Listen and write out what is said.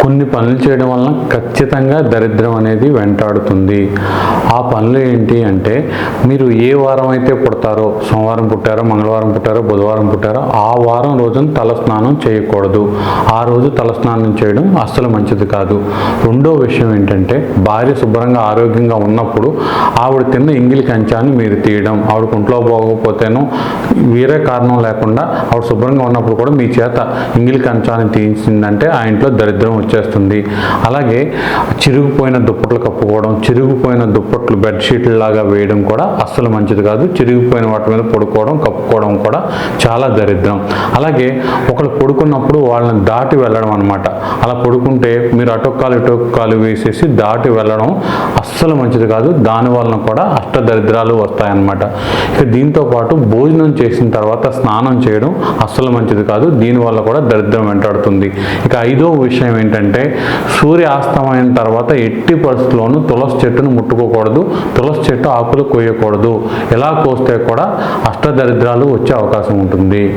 కొన్ని పనులు చేయడం వలన ఖచ్చితంగా దరిద్రం అనేది వెంటాడుతుంది. ఆ పనులు ఏంటి అంటే, మీరు ఏ వారం అయితే పుడతారో, సోమవారం పుట్టారో, మంగళవారం పుట్టారో, బుధవారం పుట్టారో, ఆ వారం రోజున తలస్నానం చేయకూడదు. ఆ రోజు తలస్నానం చేయడం అస్సలు మంచిది కాదు. రెండో విషయం ఏంటంటే, భార్య శుభ్రంగా ఆరోగ్యంగా ఉన్నప్పుడు ఆవిడ తిన్న ఎంగిలి కంచాన్ని మీరు తీయడం. ఆవిడ ఒంట్లో పోకపోతేనో వేరే కారణం లేకుండా ఆవిడ శుభ్రంగా ఉన్నప్పుడు కూడా మీ చేత ఎంగిలి కంచాన్ని తీయించిందంటే ఆ ఇంట్లో దరిద్రం వచ్చేస్తుంది. అలాగే చిరిగిపోయిన దుప్పట్లు కప్పుకోవడం, చిరిగిపోయిన దుప్పట్లు బెడ్షీట్లు లాగా వేయడం కూడా అస్సలు మంచిది కాదు. చిరిగిపోయిన వాటి మీద పడుకోవడం, కప్పుకోవడం కూడా చాలా దరిద్రం. అలాగే ఒకళ్ళు పడుకున్నప్పుడు వాళ్ళని దాటి వెళ్ళడం అనమాట. అలా పడుకుంటే మీరు అటొక్కాలు ఇటొక్కాలు వేసేసి దాటి వెళ్ళడం అస్సలు మంచిది కాదు. దాని వలన కూడా అష్టదరిద్రాలు వస్తాయన్నమాట. ఇక దీంతో పాటు భోజనం చేసిన తర్వాత స్నానం చేయడం అస్సలు మంచిది కాదు. దీనివల్ల కూడా దరిద్రం వెంటాడుతుంది. ఇక ఐదో విషయం ఏంటంటే, సూర్యాస్తమైన తర్వాత ఎట్టి పరిస్థితుల్లోనూ తులసి చెట్టును ముట్టుకోకూడదు. తులసి చెట్టు ఆకులు కొయ్యకూడదు. ఇలా కోస్తే కూడా అష్టదరిద్రాలు వచ్చే అవకాశం ఉంటుంది.